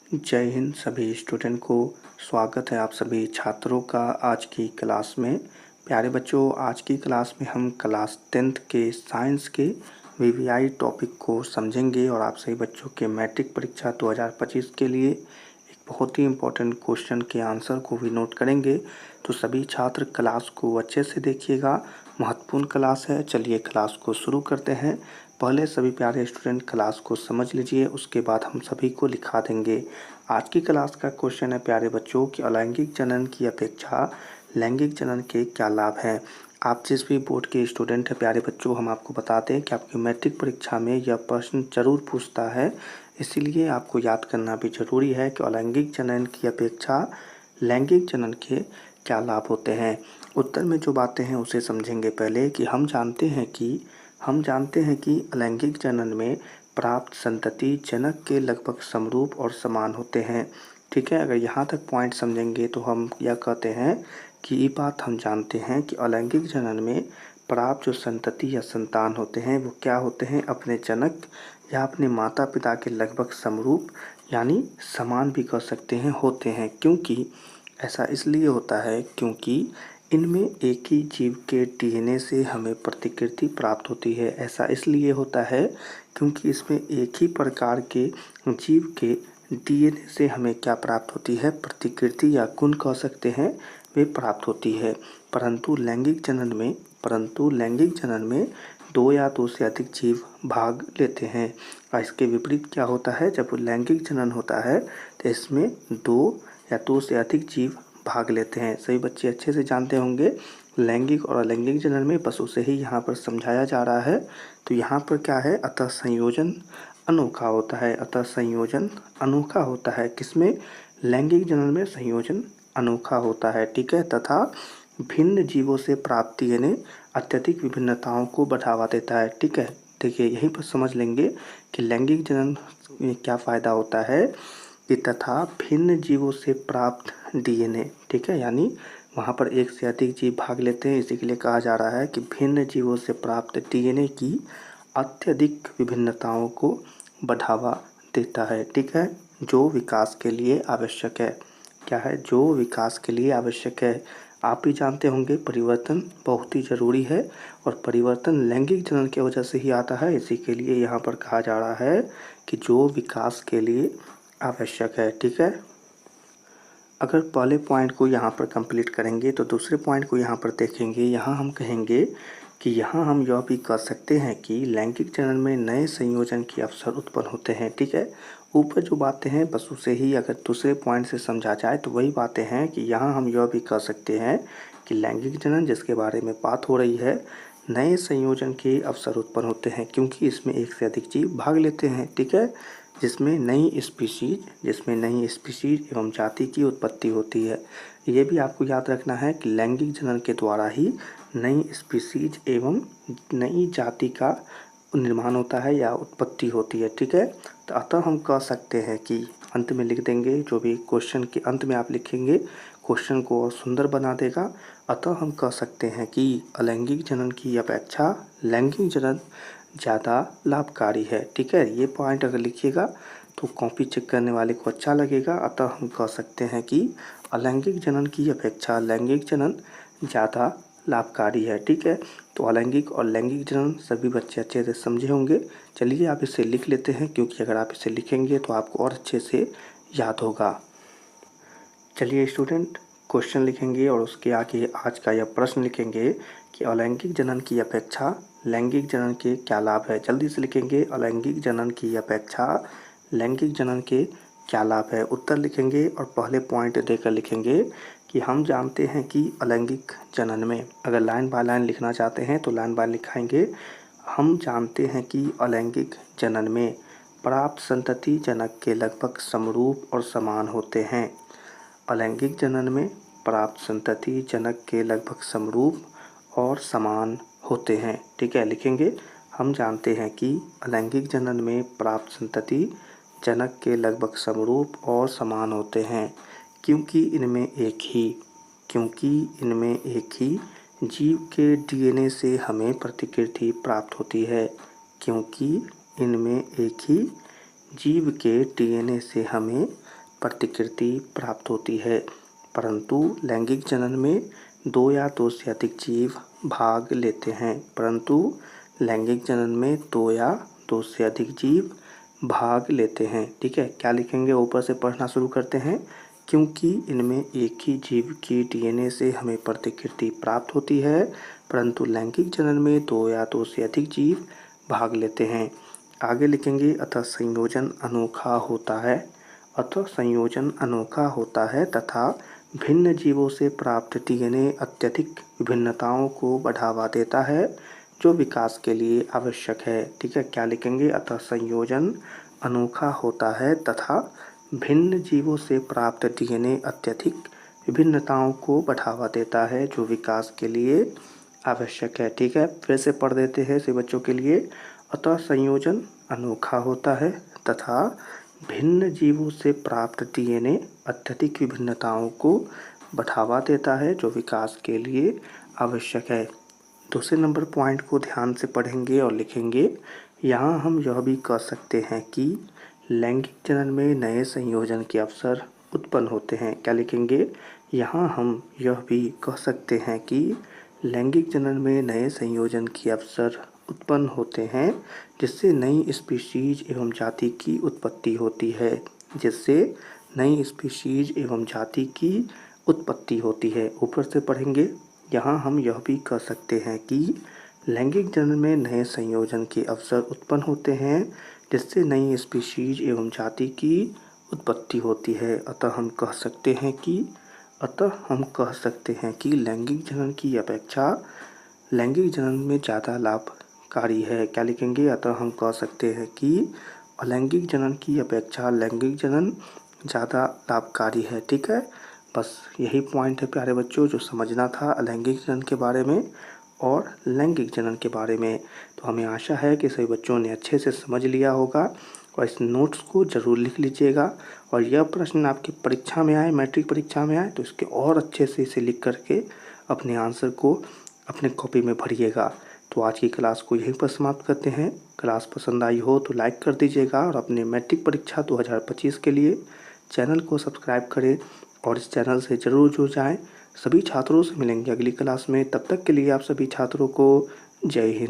जय हिंद सभी स्टूडेंट को। स्वागत है आप सभी छात्रों का आज की क्लास में। प्यारे बच्चों, आज की क्लास में हम क्लास 10th के साइंस के वीवीआई टॉपिक को समझेंगे और आप सभी बच्चों के मैट्रिक परीक्षा 2025 के लिए एक बहुत ही इम्पोर्टेंट क्वेश्चन के आंसर को भी नोट करेंगे। तो सभी छात्र क्लास को अच्छे से देखिएगा, महत्वपूर्ण क्लास है। चलिए क्लास को शुरू करते हैं। पहले सभी प्यारे स्टूडेंट क्लास को समझ लीजिए, उसके बाद हम सभी को लिखा देंगे। आज की क्लास का क्वेश्चन है प्यारे बच्चों कि अलैंगिक जनन की अपेक्षा लैंगिक जनन के क्या लाभ हैं। आप जिस भी बोर्ड के स्टूडेंट हैं प्यारे बच्चों, हम आपको बताते हैं कि आपकी मैट्रिक परीक्षा में यह प्रश्न जरूर पूछता है, इसीलिए आपको याद करना भी जरूरी है कि अलैंगिक जनन की अपेक्षा लैंगिक जनन के क्या लाभ होते हैं। उत्तर में जो बातें हैं उसे समझेंगे। पहले कि हम जानते हैं कि अलैंगिक जनन में प्राप्त संतति जनक के लगभग समरूप और समान होते हैं। ठीक है, अगर यहाँ तक पॉइंट समझेंगे तो हम यह कहते हैं कि ये बात हम जानते हैं कि अलैंगिक जनन में प्राप्त जो संतति या संतान होते हैं वो क्या होते हैं, अपने जनक या अपने माता पिता के लगभग समरूप यानी समान भी कह सकते हैं होते हैं। क्योंकि ऐसा इसलिए होता है क्योंकि इनमें एक ही जीव के डीएनए से हमें प्रतिकृति प्राप्त होती है। ऐसा इसलिए होता है क्योंकि इसमें एक ही प्रकार के जीव के डीएनए से हमें क्या प्राप्त होती है, प्रतिकृति या गुण कह सकते हैं, वे प्राप्त होती है। परंतु लैंगिक जनन में दो या दो से अधिक जीव भाग लेते हैं। और इसके विपरीत क्या होता है, जब लैंगिक जनन होता है तो इसमें दो या दो से अधिक जीव भाग लेते हैं। सभी बच्चे अच्छे से जानते होंगे लैंगिक और अलैंगिक जनन में बस उसे ही यहाँ पर समझाया जा रहा है। तो यहाँ पर क्या है, अतः संयोजन अनोखा होता है। अतः संयोजन अनोखा होता है किसमें, लैंगिक जनन में संयोजन अनोखा होता है। ठीक है, तथा भिन्न जीवों से प्राप्त डीएनए अत्यधिक विभिन्नताओं को बढ़ावा देता है। ठीक है, देखिए यहीं पर समझ लेंगे कि लैंगिक जनन में क्या फ़ायदा होता है कि तथा भिन्न जीवों से प्राप्त डीएनए, ठीक है, यानी वहाँ पर एक से अधिक जीव भाग लेते हैं, इसी के लिए कहा जा रहा है कि भिन्न जीवों से प्राप्त डीएनए की अत्यधिक विभिन्नताओं को बढ़ावा देता है। ठीक है, जो विकास के लिए आवश्यक है। क्या है, जो विकास के लिए आवश्यक है। आप भी जानते होंगे परिवर्तन बहुत ही ज़रूरी है और परिवर्तन लैंगिक जनन की वजह से ही आता है। इसी के लिए यहाँ पर कहा जा रहा है कि जो विकास के लिए आवश्यक है। ठीक है, अगर पहले पॉइंट को यहाँ पर कंप्लीट करेंगे तो दूसरे पॉइंट को यहाँ पर देखेंगे। यहाँ हम कहेंगे कि यहाँ हम यह भी कह सकते हैं कि लैंगिक जनन में नए संयोजन के अवसर उत्पन्न होते हैं। ठीक है, ऊपर जो बातें हैं बस उसे ही अगर दूसरे पॉइंट से समझा जाए तो वही बातें हैं कि यहाँ हम यह भी कह सकते हैं कि लैंगिक जनन जिसके बारे में बात हो रही है, नए संयोजन के अवसर उत्पन्न होते हैं क्योंकि इसमें एक से अधिक जीव भाग लेते हैं। ठीक है, जिसमें नई स्पीशीज एवं जाति की उत्पत्ति होती है। ये भी आपको याद रखना है कि लैंगिक जनन के द्वारा ही नई स्पीशीज एवं नई जाति का निर्माण होता है या उत्पत्ति होती है। ठीक है, तो अतः हम कह सकते हैं कि अंत में लिख देंगे, जो भी क्वेश्चन के अंत में आप लिखेंगे क्वेश्चन को और सुंदर बना देगा। अतः हम कह सकते हैं कि अलैंगिक जनन की अपेक्षा लैंगिक जनन ज़्यादा लाभकारी है। ठीक है, ये पॉइंट अगर लिखिएगा तो कॉपी चेक करने वाले को अच्छा लगेगा। अतः हम कह सकते हैं कि अलैंगिक जनन की अपेक्षा लैंगिक जनन ज़्यादा लाभकारी है। ठीक है, तो अलैंगिक और लैंगिक जनन सभी बच्चे अच्छे से समझे होंगे। चलिए आप इसे लिख लेते हैं, क्योंकि अगर आप इसे लिखेंगे तो आपको और अच्छे से याद होगा। चलिए स्टूडेंट, क्वेश्चन लिखेंगे और उसके आगे आज का यह प्रश्न लिखेंगे कि अलैंगिक जनन की अपेक्षा लैंगिक जनन के क्या लाभ है। जल्दी से लिखेंगे, अलैंगिक जनन की अपेक्षा लैंगिक जनन के क्या लाभ है। उत्तर लिखेंगे और पहले पॉइंट देकर लिखेंगे कि हम जानते हैं कि अलैंगिक जनन में, अगर लाइन बाय लाइन लिखना चाहते हैं तो लाइन बाय लिखाएंगे। हम जानते हैं कि अलैंगिक जनन में प्राप्त संतति जनक के लगभग समरूप और समान होते हैं। अलैंगिक जनन में प्राप्त संतति जनक के लगभग समरूप और समान होते हैं। ठीक है, लिखेंगे हम जानते हैं कि अलैंगिक जनन में प्राप्त संतति जनक के लगभग समरूप और समान होते हैं क्योंकि इनमें एक ही जीव के डीएनए से हमें प्रतिकृति प्राप्त होती है। क्योंकि इनमें एक ही जीव के डीएनए से हमें प्रतिकृति प्राप्त होती है, परंतु लैंगिक जनन में 2 या 2 से अधिक जीव भाग लेते हैं। परंतु लैंगिक जनन में 2 या 2 से अधिक जीव भाग लेते हैं। ठीक है, क्या लिखेंगे, ऊपर से पढ़ना शुरू करते हैं। क्योंकि इनमें एक ही जीव की डीएनए से हमें प्रतिकृति प्राप्त होती है, परंतु लैंगिक जनन में 2 या 2 से अधिक जीव भाग लेते हैं। आगे लिखेंगे, अतः संयोजन अनोखा होता है। अतः संयोजन अनोखा होता है तथा भिन्न जीवों से प्राप्त डीएनए अत्यधिक विभिन्नताओं को बढ़ावा देता है, जो विकास के लिए आवश्यक है। ठीक है, क्या लिखेंगे, अतः संयोजन अनोखा होता है तथा भिन्न जीवों से प्राप्त डीएनए अत्यधिक विभिन्नताओं को बढ़ावा देता है, जो विकास के लिए आवश्यक है। ठीक है, फिर से पढ़ देते हैं सभी बच्चों के लिए। अतः संयोजन अनोखा होता है तथा भिन्न जीवों से प्राप्त डीएनए अत्यधिक विभिन्नताओं को बढ़ावा देता है, जो विकास के लिए आवश्यक है। दूसरे नंबर पॉइंट को ध्यान से पढ़ेंगे और लिखेंगे। यहाँ हम यह भी कह सकते हैं कि लैंगिक जनन में नए संयोजन के अवसर उत्पन्न होते हैं। क्या लिखेंगे, यहाँ हम यह भी कह सकते हैं कि लैंगिक जनन में नए संयोजन के अवसर उत्पन्न होते हैं, जिससे नई स्पीशीज एवं जाति की उत्पत्ति होती है। जिससे नई स्पीशीज एवं जाति की उत्पत्ति होती है। ऊपर से पढ़ेंगे, यहाँ हम यह भी कह सकते हैं कि लैंगिक जनन में नए संयोजन के अवसर उत्पन्न होते हैं, जिससे नई स्पीशीज एवं जाति की उत्पत्ति होती है। अतः हम कह सकते हैं कि लैंगिक जनन की अपेक्षा लैंगिक जनन में ज़्यादा लाभकारी है। क्या लिखेंगे, अतः हम कह सकते हैं कि अलैंगिक जनन की अपेक्षा लैंगिक जनन ज़्यादा लाभकारी है। ठीक है, बस यही पॉइंट है प्यारे बच्चों, जो समझना था अलैंगिक जनन के बारे में और लैंगिक जनन के बारे में। तो हमें आशा है कि सभी बच्चों ने अच्छे से समझ लिया होगा, और इस नोट्स को ज़रूर लिख लीजिएगा। और यह प्रश्न आपकी परीक्षा में आए, मैट्रिक परीक्षा में आए, तो इसके और अच्छे से इसे लिख करके अपने आंसर को अपने कॉपी में भरिएगा। तो आज की क्लास को यहीं पर समाप्त करते हैं। क्लास पसंद आई हो तो लाइक कर दीजिएगा, और अपने मैट्रिक परीक्षा 2025 के लिए चैनल को सब्सक्राइब करें और इस चैनल से ज़रूर जुड़ जाएं। सभी छात्रों से मिलेंगे अगली क्लास में। तब तक के लिए आप सभी छात्रों को जय हिंद।